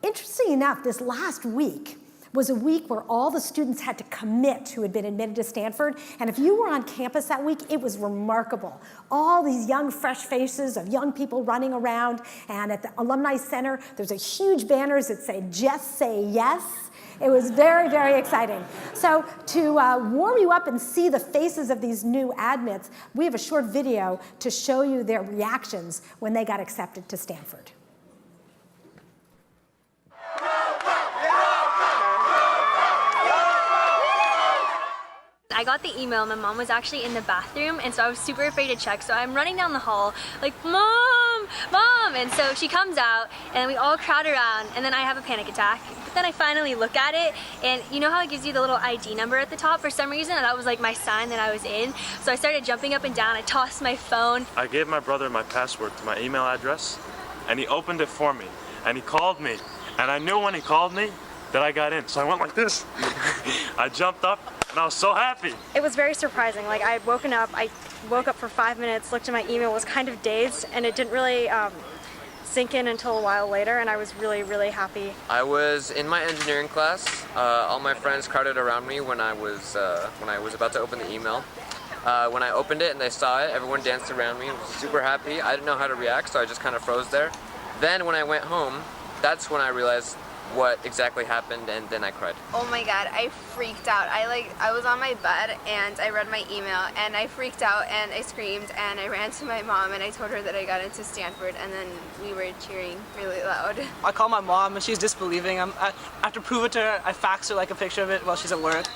interesting enough, this last week was a week where all the students had to commit who had been admitted to Stanford. And if you were on campus that week, it was remarkable. All these young, fresh faces of young people running around. And at the Alumni Center, there's a huge banners that say, "Just say yes." It was very, very exciting. So to warm you up and see the faces of these new admits, we have a short video to show you their reactions when they got accepted to Stanford. I got the email. My mom was actually in the bathroom, and so I was super afraid to check. So I'm running down the hall like, "Mom, Mom!" And so she comes out, and we all crowd around, and then I have a panic attack. But then I finally look at it, and you know how it gives you the little ID number at the top? For some reason, that was like my sign that I was in. So I started jumping up and down. I tossed my phone. I gave my brother my password to my email address, and he opened it for me, and he called me, and I knew when he called me that I got in. So I went like this. I jumped up, and I was so happy. It was very surprising. Like, I woke up for 5 minutes, looked at my email, was kind of dazed, and it didn't really sink in until a while later, and I was really, really happy. I was in my engineering class. All my friends crowded around me when I was about to open the email. When I opened it and they saw it, everyone danced around me and was super happy. I didn't know how to react, so I just kind of froze there. Then when I went home, that's when I realized what exactly happened, and then I cried. Oh my god, I freaked out. I was on my bed and I read my email and I freaked out and I screamed and I ran to my mom and I told her that I got into Stanford, and then we were cheering really loud. I called my mom and she's disbelieving. I have to prove it to her. I faxed her like a picture of it while she's at work.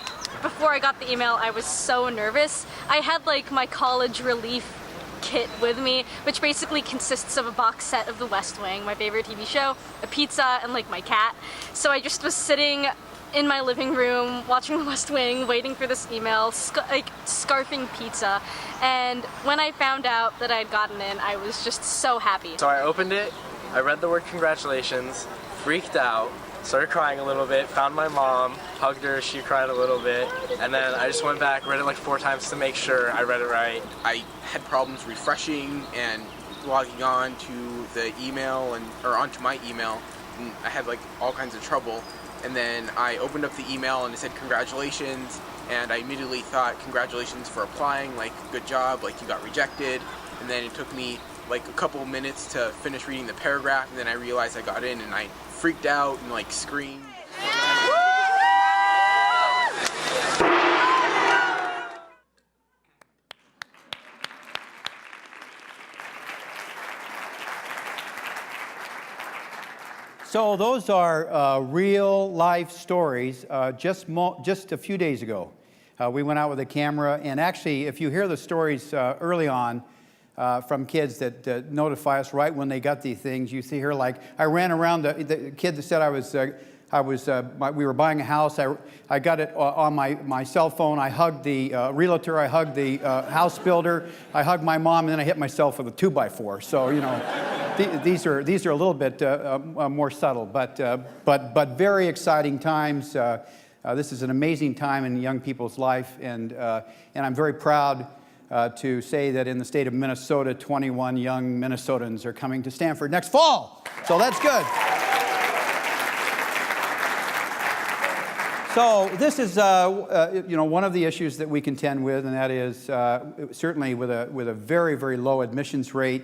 Before I got the email, I was so nervous. I had like my college relief kit with me, which basically consists of a box set of The West Wing, my favorite TV show, a pizza, and like my cat. So I just was sitting in my living room watching The West Wing, waiting for this email, scarfing pizza. And when I found out that I'd gotten in, I was just so happy. So I opened it, I read the word congratulations, freaked out, started crying a little bit, found my mom, hugged her, she cried a little bit, and then I just went back, read it like 4 times to make sure I read it right. I had problems refreshing and logging on to the email or onto my email, and I had like all kinds of trouble. And then I opened up the email and it said congratulations, and I immediately thought congratulations for applying, like good job, like you got rejected. And then it took me like a couple minutes to finish reading the paragraph, and then I realized I got in, and I freaked out and like screamed. So those are real life stories. Just a few days ago, we went out with a camera, and actually, if you hear the stories early on, from kids that notify us right when they got these things. You see here, like, I ran around, the kid that said we were buying a house. I got it on my cell phone. I hugged the realtor. I hugged the house builder. I hugged my mom, and then I hit myself with a 2x4. So, you know, these are a little bit more subtle, but very exciting times. This is an amazing time in young people's life, and I'm very proud to say that in the state of Minnesota, 21 young Minnesotans are coming to Stanford next fall. So that's good. So this is, you know, one of the issues that we contend with, and that is certainly with a very, very low admissions rate.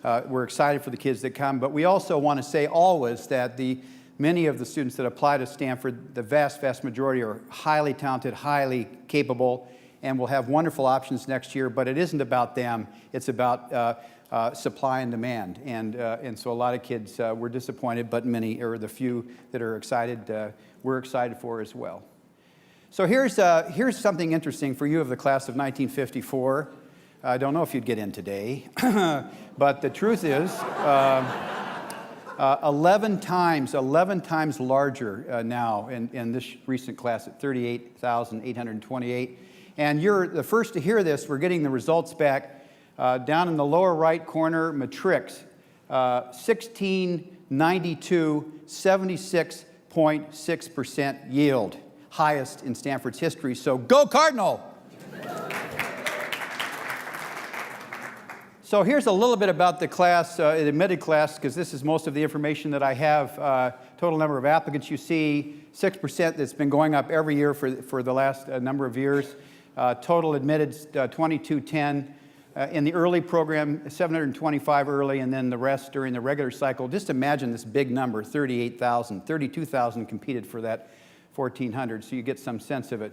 We're excited for the kids that come, but we also want to say always that many of the students that apply to Stanford, the vast, vast majority are highly talented, highly capable, and will have wonderful options next year, but it isn't about them. It's about supply and demand. And so a lot of kids were disappointed, but many, or the few that are excited, we're excited for as well. So here's something interesting for you of the class of 1954. I don't know if you'd get in today, but the truth is 11 times larger now in this recent class at 38,828. And you're the first to hear this. We're getting the results back. Down in the lower right corner, matrics, 1692, 76.6% yield, highest in Stanford's history. So go Cardinal! So here's a little bit about the class, the admitted class, because this is most of the information that I have. Total number of applicants you see, 6% that's been going up every year for the last number of years. Total admitted 2210. In the early program, 725 early, and then the rest during the regular cycle. Just imagine this big number, 38,000. 32,000 competed for that 1,400, so you get some sense of it.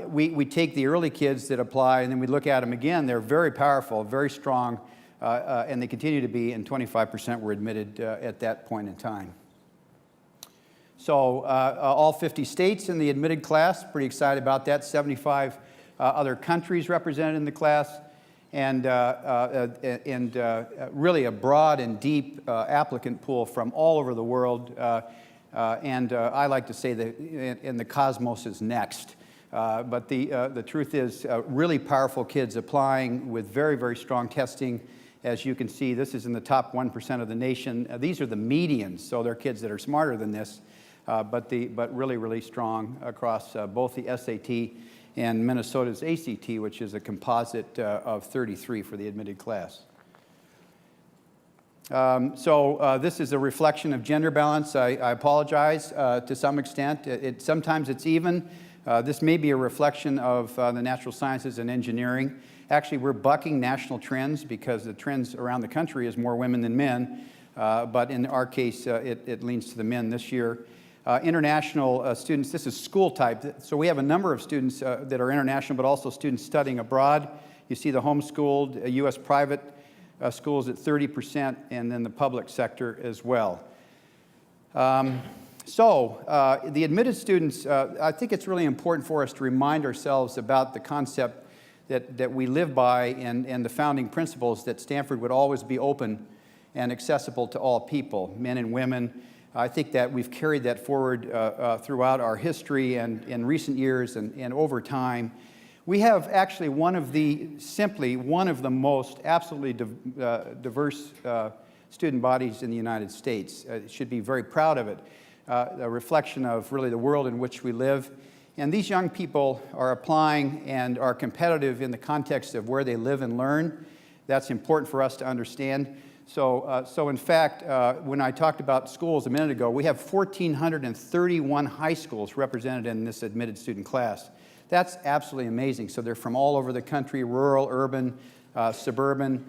We take the early kids that apply, and then we look at them again. They're very powerful, very strong, and they continue to be, and 25% were admitted at that point in time. So all 50 states in the admitted class, pretty excited about that. 75 other countries represented in the class, and really a broad and deep applicant pool from all over the world. I like to say that the cosmos is next. But the truth is really powerful kids applying with very, very strong testing. As you can see, this is in the top 1% of the nation. These are the medians, so they're kids that are smarter than this, but really, really strong across both the SAT and Minnesota's ACT, which is a composite of 33 for the admitted class. This is a reflection of gender balance. I apologize to some extent. Sometimes it's even. This may be a reflection of the natural sciences and engineering. Actually, we're bucking national trends because the trends around the country is more women than men. But in our case, it leans to the men this year. International students, this is school type. So we have a number of students that are international, but also students studying abroad. You see the homeschooled, U.S. private schools at 30%, and then the public sector as well. The admitted students, I think it's really important for us to remind ourselves about the concept that we live by and the founding principles that Stanford would always be open and accessible to all people, men and women. I think that we've carried that forward throughout our history and in recent years and over time. We have actually one of the most absolutely diverse student bodies in the United States. Should be very proud of it. A reflection of really the world in which we live. And these young people are applying and are competitive in the context of where they live and learn. That's important for us to understand. So in fact, when I talked about schools a minute ago, we have 1,431 high schools represented in this admitted student class. That's absolutely amazing. So they're from all over the country, rural, urban, suburban,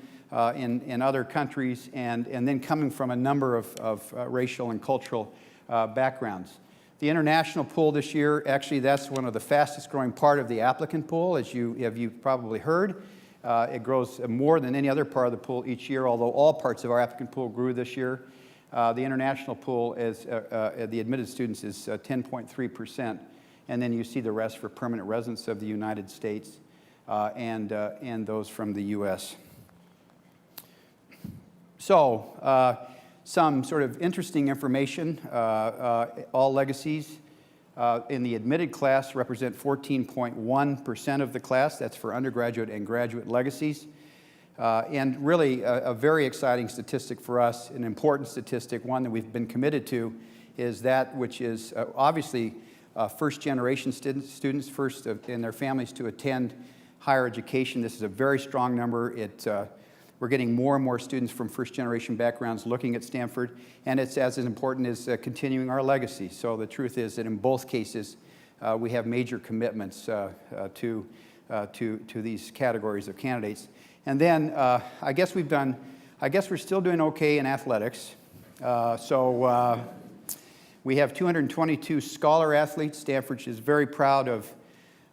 in other countries, and then coming from a number of racial and cultural backgrounds. The international pool this year, actually that's one of the fastest growing part of the applicant pool, as you've probably heard. It grows more than any other part of the pool each year, although all parts of our applicant pool grew this year. The international pool, the admitted students, is 10.3%. And then you see the rest for permanent residents of the United States and those from the U.S. So, some sort of interesting information. All legacies in the admitted class represent 14.1% of the class. That's for undergraduate and graduate legacies. And really a very exciting statistic for us, an important statistic, one that we've been committed to, is that which is obviously first-generation students, first in their families to attend higher education. This is a very strong number. We're getting more and more students from first-generation backgrounds looking at Stanford, and it's as important as continuing our legacy. So the truth is that in both cases, we have major commitments to these categories of candidates. And then I guess we're still doing okay in athletics. We have 222 scholar athletes. Stanford is very proud of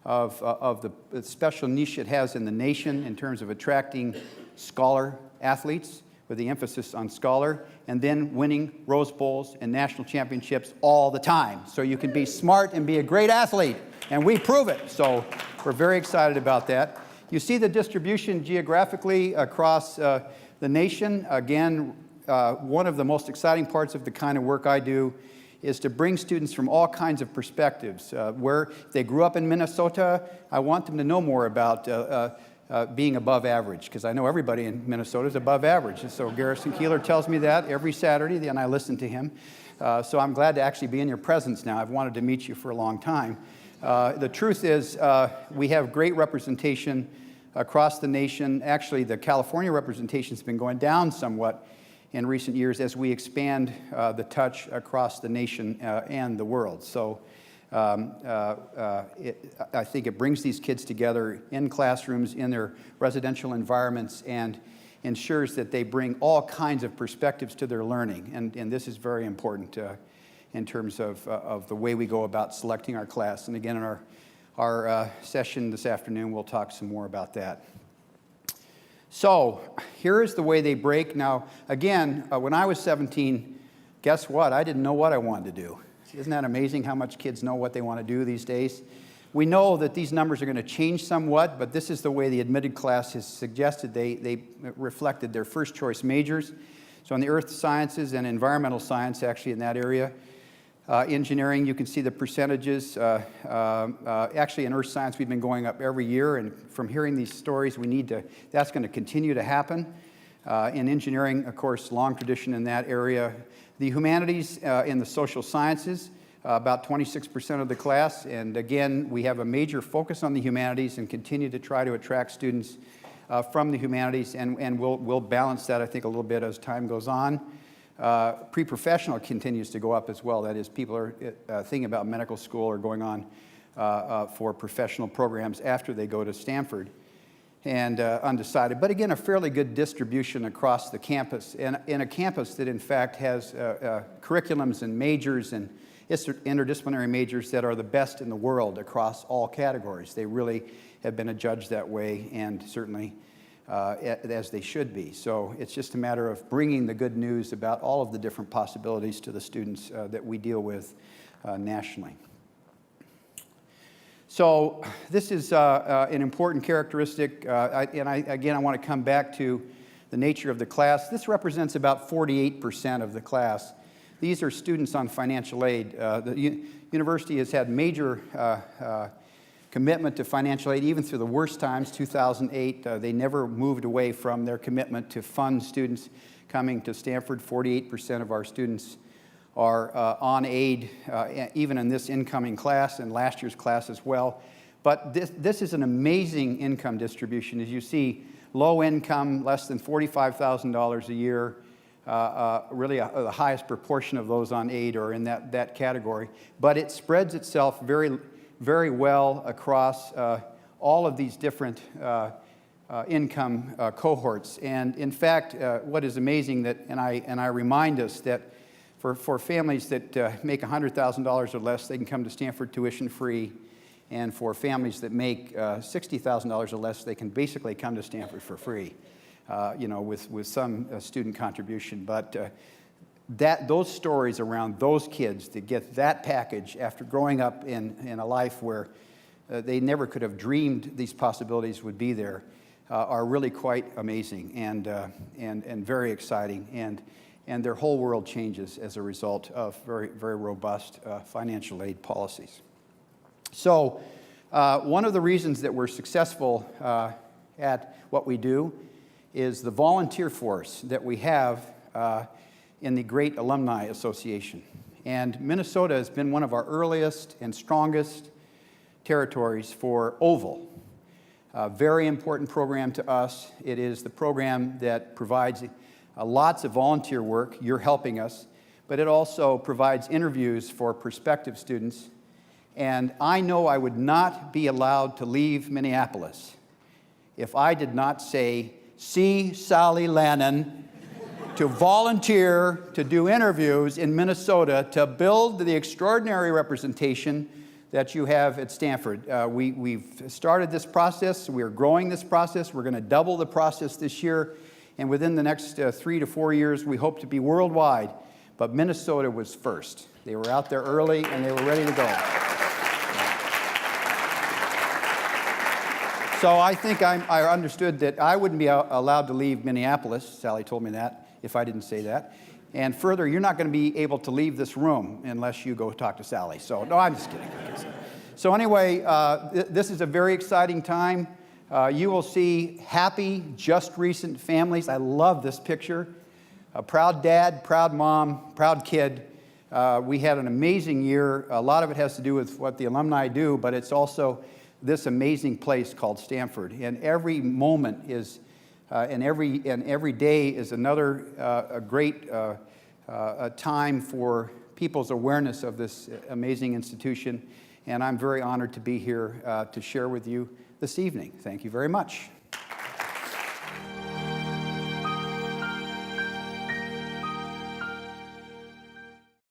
the special niche it has in the nation in terms of attracting scholar athletes with the emphasis on scholar, and then winning Rose Bowls and national championships all the time. So you can be smart and be a great athlete, and we prove it. So we're very excited about that. You see the distribution geographically across the nation. Again, one of the most exciting parts of the kind of work I do is to bring students from all kinds of perspectives. Where they grew up in Minnesota, I want them to know more about being above average, because I know everybody in Minnesota is above average. And so Garrison Keeler tells me that every Saturday, and I listen to him. So I'm glad to actually be in your presence now. I've wanted to meet you for a long time. The truth is we have great representation across the nation. Actually, the California representation has been going down somewhat in recent years as we expand the touch across the nation and the world. So I think it brings these kids together in classrooms, in their residential environments, and ensures that they bring all kinds of perspectives to their learning. And this is very important in terms of the way we go about selecting our class. And again, in our session this afternoon, we'll talk some more about that. So here is the way they break. Now, again, when I was 17, guess what? I didn't know what I wanted to do. Isn't that amazing how much kids know what they want to do these days? We know that these numbers are going to change somewhat, but this is the way the admitted class has suggested. They reflected their first choice majors. So in the earth sciences and environmental science, actually in that area, engineering, you can see the percentages. Actually, in earth science, we've been going up every year, and from hearing these stories, that's going to continue to happen. In engineering, of course, long tradition in that area. The humanities and the social sciences, about 26% of the class, and again, we have a major focus on the humanities and continue to try to attract students from the humanities, and we'll balance that, I think, a little bit as time goes on. Pre-professional continues to go up as well. That is, people are thinking about medical school or going on for professional programs after they go to Stanford, and undecided. But again, a fairly good distribution across the campus, and in a campus that in fact has curriculums and majors and interdisciplinary majors that are the best in the world across all categories. They really have been adjudged that way, and certainly as they should be. So it's just a matter of bringing the good news about all of the different possibilities to the students that we deal with nationally. So this is an important characteristic, and I want to come back to the nature of the class. This represents about 48% of the class. These are students on financial aid. The university has had major commitment to financial aid, even through the worst times. 2008, they never moved away from their commitment to fund students coming to Stanford. 48% of our students are on aid, even in this incoming class and last year's class as well. But this is an amazing income distribution. As you see, low income, less than $45,000 a year, really the highest proportion of those on aid are in that category. But it spreads itself very, very well across all of these different income cohorts. And in fact, what is amazing and I remind us that for families that make $100,000 or less, they can come to Stanford tuition free. And for families that make $60,000 or less, they can basically come to Stanford for free, with some student contribution. But those stories around those kids that get that package after growing up in a life where they never could have dreamed these possibilities would be there are really quite amazing and very exciting. And their whole world changes as a result of very, very robust financial aid policies. So one of the reasons that we're successful at what we do is the volunteer force that we have in the great Alumni Association. And Minnesota has been one of our earliest and strongest territories for OVAL. A very important program to us. It is the program that provides lots of volunteer work. You're helping us. But it also provides interviews for prospective students. And I know I would not be allowed to leave Minneapolis if I did not say, see Sally Lannon to volunteer to do interviews in Minnesota to build the extraordinary representation that you have at Stanford. We've started this process. We're growing this process. We're going to double the process this year. And within the next 3 to 4 years, we hope to be worldwide. But Minnesota was first. They were out there early, and they were ready to go. So I think I understood that I wouldn't be allowed to leave Minneapolis. Sally told me that, if I didn't say that. And further, you're not going to be able to leave this room unless you go talk to Sally. So, no, I'm just kidding. So anyway, this is a very exciting time. You will see happy, just recent families. I love this picture. A proud dad, proud mom, proud kid. We had an amazing year. A lot of it has to do with what the alumni do, but it's also this amazing place called Stanford. And every moment is, and every day is another a great a time for people's awareness of this amazing institution. And I'm very honored to be here to share with you this evening. Thank you very much.